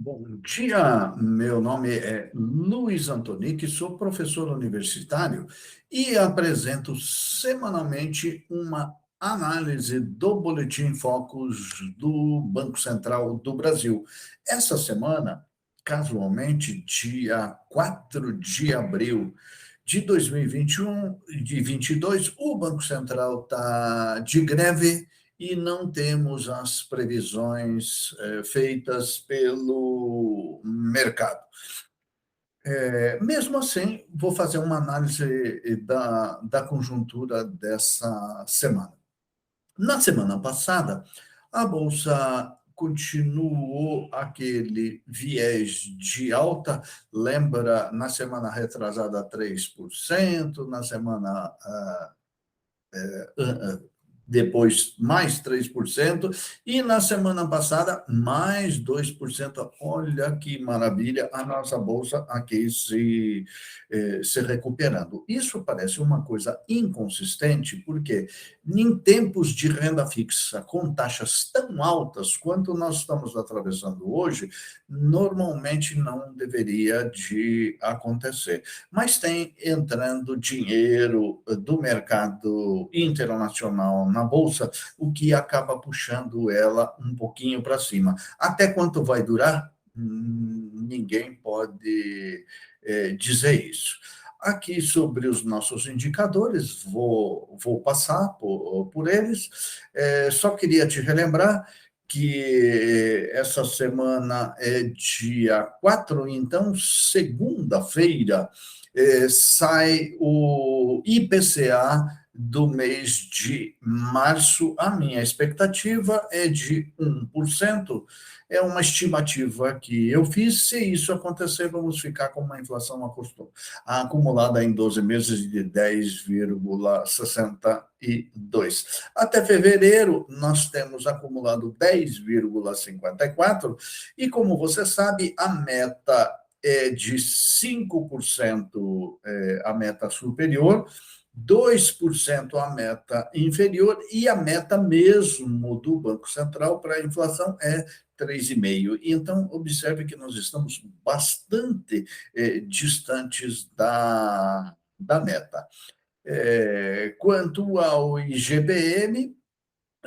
Bom dia, meu nome é Luiz Antonic, sou professor universitário e apresento semanalmente uma análise do Boletim Focus do Banco Central do Brasil. Essa semana, casualmente, dia 4 de abril de 2021 e de 22, o Banco Central está de greve e não temos as previsões feitas pelo mercado. Mesmo assim, vou fazer uma análise da conjuntura dessa semana. Na semana passada, a Bolsa continuou aquele viés de alta, lembra, na semana retrasada 3%, na semana depois mais 3%, e na semana passada mais 2%. Olha que maravilha, a nossa bolsa aqui se recuperando. Isso parece uma coisa inconsistente, porque em tempos de renda fixa com taxas tão altas quanto nós estamos atravessando hoje, normalmente não deveria de acontecer. Mas tem entrando dinheiro do mercado internacional na bolsa, o que acaba puxando ela um pouquinho para cima. Até quanto vai durar? Ninguém pode dizer isso. Aqui sobre os nossos indicadores, vou passar por eles. Só queria te relembrar que essa semana é dia 4, então, segunda-feira, sai o IPCA do mês de março. A minha expectativa é de 1%. É uma estimativa que eu fiz. Se isso acontecer, vamos ficar com uma inflação acumulada em 12 meses de 10,62. Até fevereiro, nós temos acumulado 10,54, e como você sabe, a meta é de 5%, a meta superior, 2% a meta inferior, e a meta mesmo do Banco Central para a inflação é 3,5%. Então, observe que nós estamos bastante distantes da meta. Quanto ao IGPM,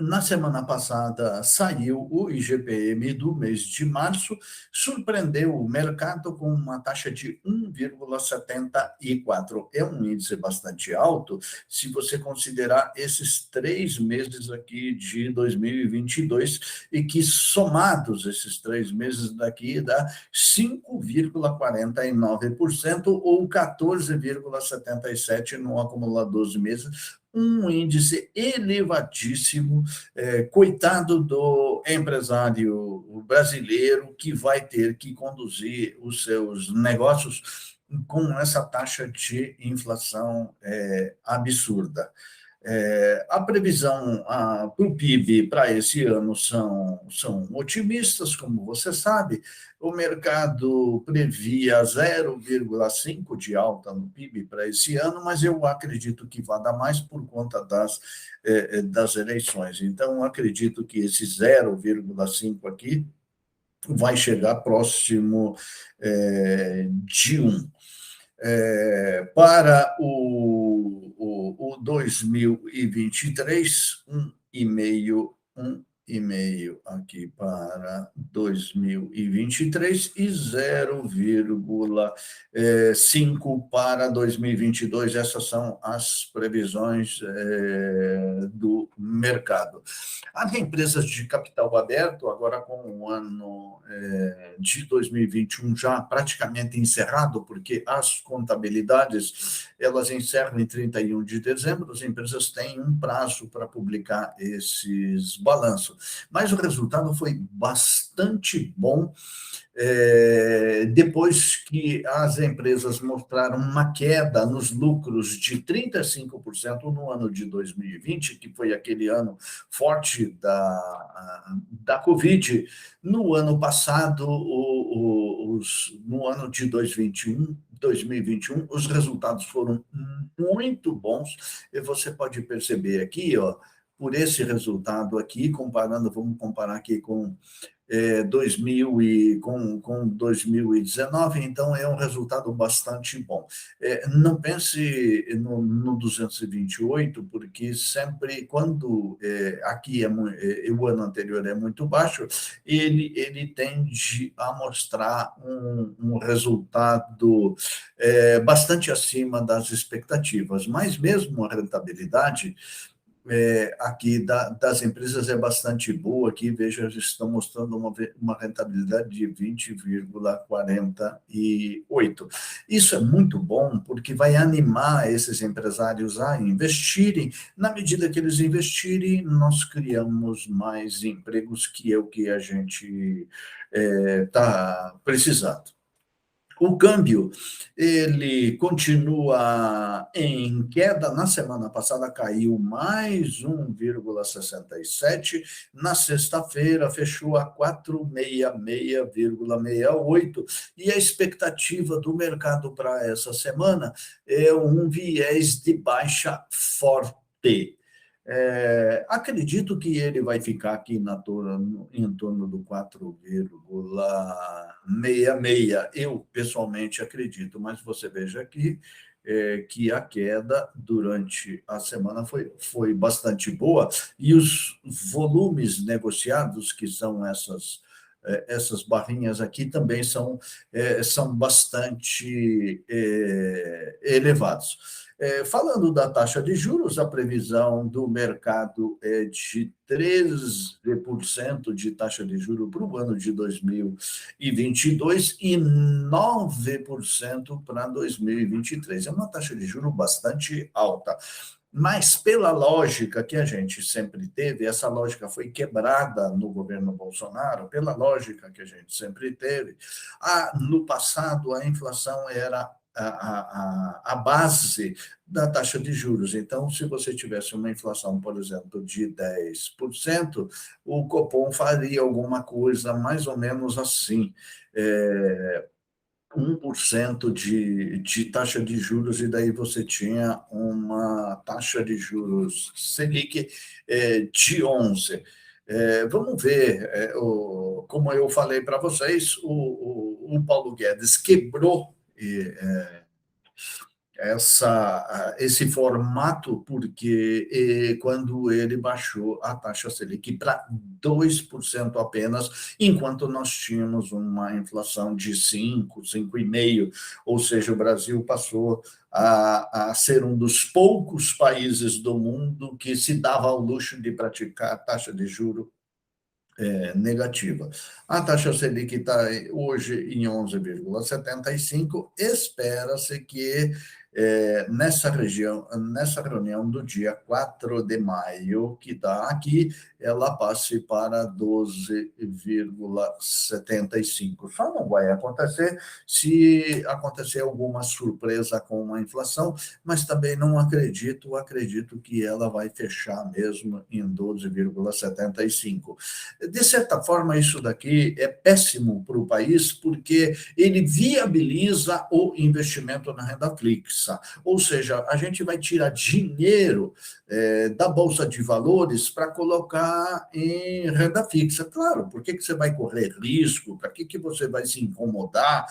na semana passada saiu o IGPM do mês de março, surpreendeu o mercado com uma taxa de 1,74. É um índice bastante alto se você considerar esses 3 meses aqui de 2022, e que somados esses 3 meses daqui dá 5,49% ou 14,77% no acumulado 12 meses, um índice elevadíssimo. Coitado do empresário brasileiro que vai ter que conduzir os seus negócios com essa taxa de inflação absurda. A previsão para o PIB para esse ano são otimistas, como você sabe. O mercado previa 0,5% de alta no PIB para esse ano, mas eu acredito que vai dar mais por conta das eleições. Então, acredito que esse 0,5% aqui vai chegar próximo de 1%. Para o 2023, 1,5% aqui para 2023 e 0,5% para 2022. Essas são as previsões do mercado. As empresas de capital aberto, agora com o ano de 2021 já praticamente encerrado, porque as contabilidades elas encerram em 31 de dezembro, as empresas têm um prazo para publicar esses balanços. Mas o resultado foi bastante bom, depois que as empresas mostraram uma queda nos lucros de 35% no ano de 2020, que foi aquele ano forte da Covid. No ano passado, no ano de 2021, os resultados foram muito bons, e você pode perceber aqui, por esse resultado aqui, vamos comparar aqui com 2019, então é um resultado bastante bom. Não pense no 228, porque sempre quando aqui o ano anterior é muito baixo, ele tende a mostrar um resultado bastante acima das expectativas, mas mesmo a rentabilidade aqui das empresas é bastante boa. Aqui, veja, eles estão mostrando uma rentabilidade de 20,48. Isso é muito bom, porque vai animar esses empresários a investirem. Na medida que eles investirem, nós criamos mais empregos, que é o que a gente está precisando. O câmbio, ele continua em queda. Na semana passada caiu mais 1,67. Na sexta-feira fechou a 466,68. E a expectativa do mercado para essa semana é um viés de baixa forte. Acredito que ele vai ficar aqui em torno do 4,66. Eu, pessoalmente, acredito, mas você veja aqui que a queda durante a semana foi bastante boa, e os volumes negociados, que são essas barrinhas aqui, também são bastante elevados. Falando da taxa de juros, a previsão do mercado é de 13% de taxa de juros para o ano de 2022 e 9% para 2023. É uma taxa de juros bastante alta. Mas, pela lógica que a gente sempre teve, essa lógica foi quebrada no governo Bolsonaro, pela lógica que a gente sempre teve, no passado a inflação era a base da taxa de juros. Então, se você tivesse uma inflação, por exemplo, de 10%, o Copom faria alguma coisa mais ou menos assim, 1% de taxa de juros, e daí você tinha uma taxa de juros Selic de 11%. Vamos ver, como eu falei para vocês, o Paulo Guedes quebrou esse formato, porque quando ele baixou a taxa Selic para 2% apenas, enquanto nós tínhamos uma inflação de 5,5%, ou seja, o Brasil passou a ser um dos poucos países do mundo que se dava ao luxo de praticar taxa de juros negativa. A taxa Selic está hoje em 11,75. Espera-se que nessa reunião do dia 4 de maio, que está aqui, ela passe para 12,75. Só não vai acontecer se acontecer alguma surpresa com a inflação, mas também não acredito que ela vai fechar mesmo em 12,75. De certa forma, isso daqui é péssimo para o país, porque ele viabiliza o investimento na renda fixa. Ou seja, a gente vai tirar dinheiro da Bolsa de Valores para colocar em renda fixa. Claro, por que você vai correr risco? Para que você vai se incomodar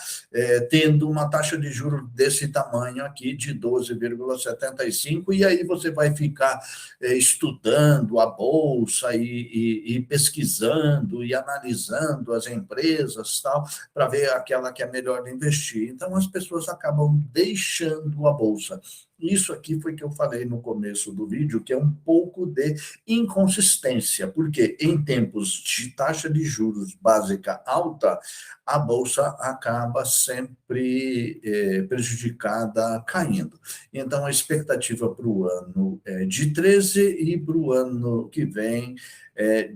tendo uma taxa de juros desse tamanho aqui, de 12,75, e aí você vai ficar estudando a Bolsa e pesquisando e analisando as empresas, tal, para ver aquela que é melhor de investir. Então, as pessoas acabam deixando a Bolsa. Isso aqui foi que eu falei no começo do vídeo, que é um pouco de inconsistência, porque em tempos de taxa de juros básica alta, a Bolsa acaba sempre prejudicada, caindo. Então, a expectativa para o ano é de 13 e para o ano que vem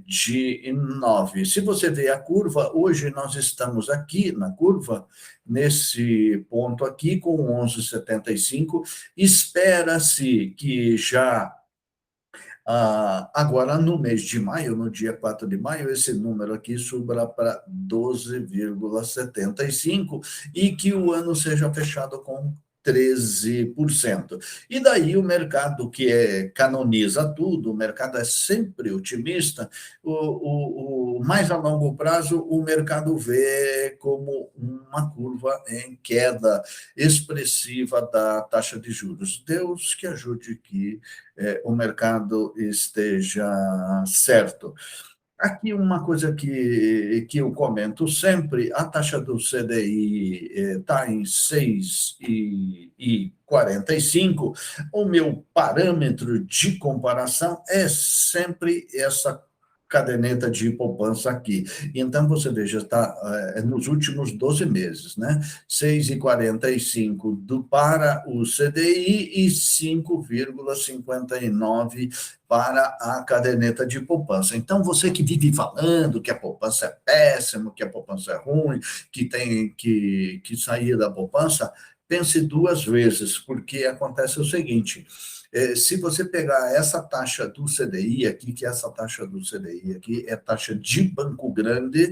de 9. Se você ver a curva, hoje nós estamos aqui na curva, nesse ponto aqui, com 11,75. Espera-se que já agora, no mês de maio, no dia 4 de maio, esse número aqui suba para 12,75 e que o ano seja fechado com 13%. E daí o mercado canoniza tudo, o mercado é sempre otimista, mais a longo prazo o mercado vê como uma curva em queda expressiva da taxa de juros. Deus que ajude que o mercado esteja certo. Aqui uma coisa que eu comento sempre, a taxa do CDI está em 6,45. O meu parâmetro de comparação é sempre essa caderneta de poupança aqui. Então, você veja, está nos últimos 12 meses, né? 6,45 para o CDI e 5,59 para a caderneta de poupança. Então, você que vive falando que a poupança é péssima, que a poupança é ruim, que tem que sair da poupança, pense duas vezes, porque acontece o seguinte: se você pegar essa taxa do CDI aqui, que essa taxa do CDI aqui é taxa de banco grande,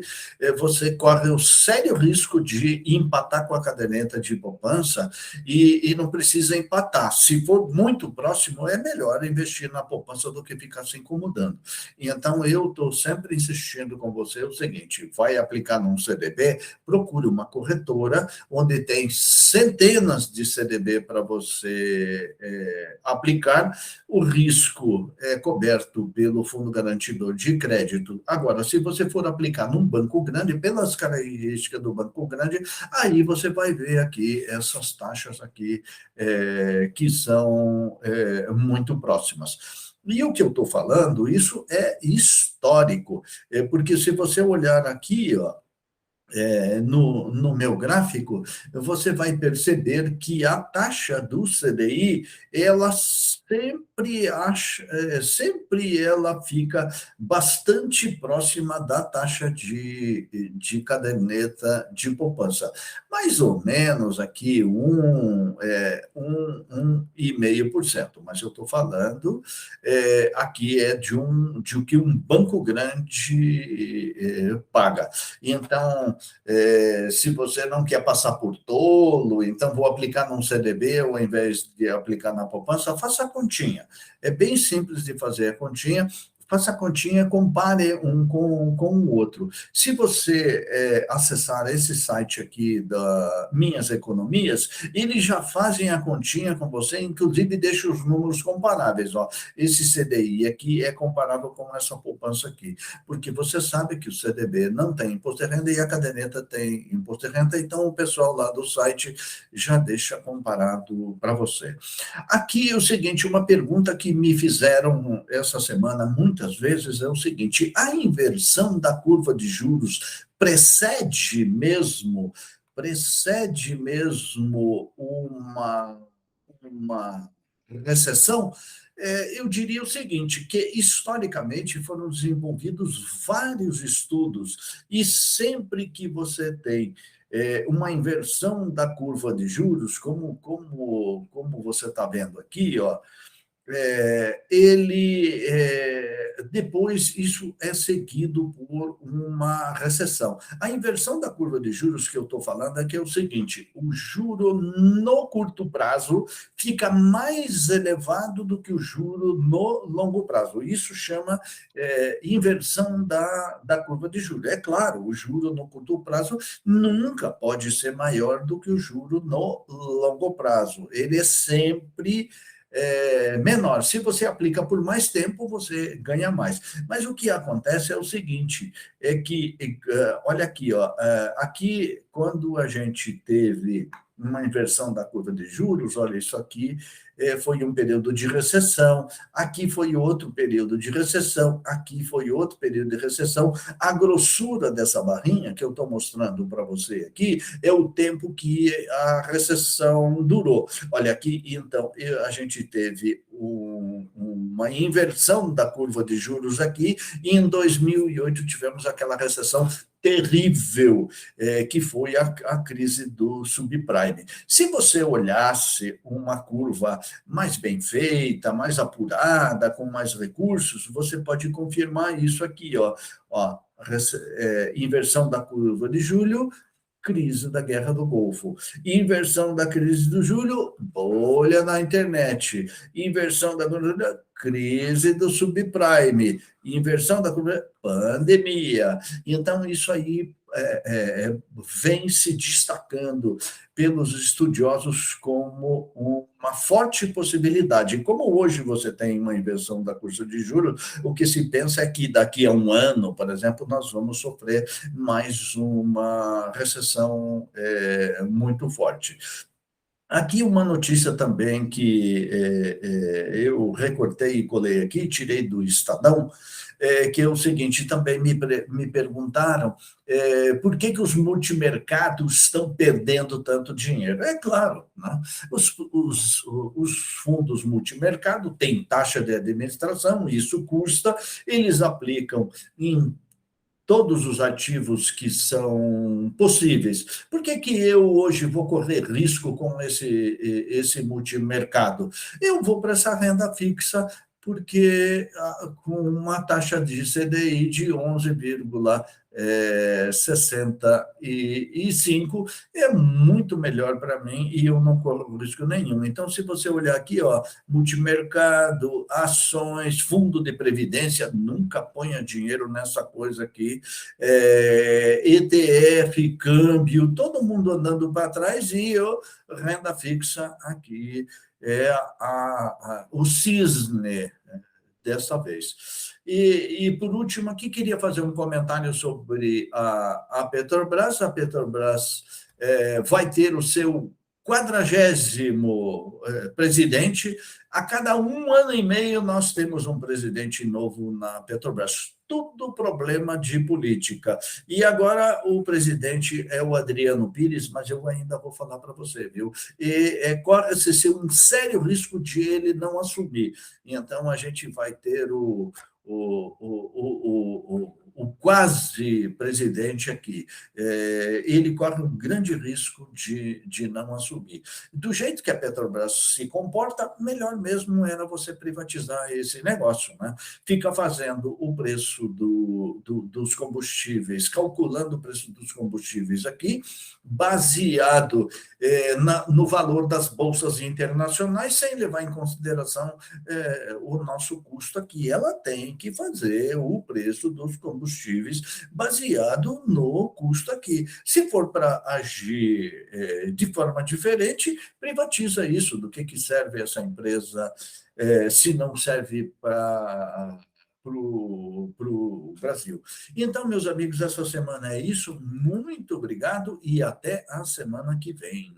você corre o sério risco de empatar com a caderneta de poupança e não precisa empatar. Se for muito próximo, é melhor investir na poupança do que ficar se incomodando. E então, eu estou sempre insistindo com você o seguinte: vai aplicar num CDB, procure uma corretora onde tem centenas de CDB para você aplicar. O risco é coberto pelo Fundo Garantidor de Crédito. Agora, se você for aplicar num banco grande, pelas características do banco grande, aí você vai ver aqui essas taxas aqui que são muito próximas. E o que eu estou falando, isso é histórico, porque se você olhar aqui, ó, no meu gráfico, você vai perceber que a taxa do CDI, ela sempre ela fica bastante próxima da taxa de caderneta de poupança. Mais ou menos aqui 1,5%, mas eu estou falando aqui de o que um banco grande paga. Então, se você não quer passar por tolo, então vou aplicar num CDB ao invés de aplicar na poupança, faça a continha. É bem simples de fazer a continha. Faça a continha, compare um com o outro. Se você acessar esse site aqui da Minhas Economias, eles já fazem a continha com você, inclusive deixa os números comparáveis. Ó. Esse CDI aqui é comparável com essa poupança aqui, porque você sabe que o CDB não tem imposto de renda e a caderneta tem imposto de renda, então o pessoal lá do site já deixa comparado para você. Aqui é o seguinte, uma pergunta que me fizeram essa semana muitas vezes é o seguinte: a inversão da curva de juros precede mesmo uma recessão? Eu diria o seguinte, que historicamente foram desenvolvidos vários estudos e sempre que você tem uma inversão da curva de juros, como você está vendo aqui, ó, depois isso é seguido por uma recessão. A inversão da curva de juros que eu estou falando é que é o seguinte: o juro no curto prazo fica mais elevado do que o juro no longo prazo. Isso chama inversão da curva de juros. É claro, o juro no curto prazo nunca pode ser maior do que o juro no longo prazo. Ele é sempre menor. Se você aplica por mais tempo, você ganha mais. Mas o que acontece é o seguinte, é que, olha aqui, ó, aqui, quando a gente teve uma inversão da curva de juros, olha, isso aqui foi um período de recessão, aqui foi outro período de recessão, aqui foi outro período de recessão. A grossura dessa barrinha que eu estou mostrando para você aqui é o tempo que a recessão durou. Olha aqui, então, a gente teve uma inversão da curva de juros aqui, e em 2008 tivemos aquela recessão terrível, que foi a crise do subprime. Se você olhasse uma curva mais bem feita, mais apurada, com mais recursos, você pode confirmar isso aqui, ó, inversão da curva de julho, crise da Guerra do Golfo. Inversão da crise do julho, bolha na internet. Inversão da crise do subprime. Inversão da pandemia. Então, isso aí vem se destacando pelos estudiosos como uma forte possibilidade. E como hoje você tem uma inversão da curva de juros, o que se pensa é que daqui a um ano, por exemplo, nós vamos sofrer mais uma recessão muito forte. Aqui uma notícia também que eu recortei e colei aqui, tirei do Estadão, que é o seguinte, também me perguntaram por que os multimercados estão perdendo tanto dinheiro. É claro, né? Os fundos multimercado têm taxa de administração, isso custa, eles aplicam em todos os ativos que são possíveis. Por que que eu hoje vou correr risco com esse multimercado? Eu vou para essa renda fixa porque com uma taxa de CDI de 11,65 é muito melhor para mim e eu não corro risco nenhum. Então, se você olhar aqui, ó, multimercado, ações, fundo de previdência, nunca ponha dinheiro nessa coisa aqui, ETF, câmbio, todo mundo andando para trás e eu, renda fixa aqui é o cisne dessa vez. E por último, aqui queria fazer um comentário sobre a Petrobras. A Petrobras vai ter o seu 40º presidente. A cada um ano e meio nós temos um presidente novo na Petrobras. Tudo problema de política. E agora o presidente é o Adriano Pires, mas eu ainda vou falar para você, viu? E corre-se um sério risco de ele não assumir. Então a gente vai ter o quase presidente aqui. Ele corre um grande risco de não assumir. Do jeito que a Petrobras se comporta, melhor mesmo era você privatizar esse negócio, né? Fica fazendo o preço dos combustíveis, calculando o preço dos combustíveis aqui, baseado no valor das bolsas internacionais, sem levar em consideração o nosso custo aqui. Ela tem que fazer o preço dos combustíveis baseado no custo aqui. Se for para agir de forma diferente, privatiza isso. Do que serve essa empresa se não serve para o Brasil? Então, meus amigos, essa semana é isso. Muito obrigado e até a semana que vem.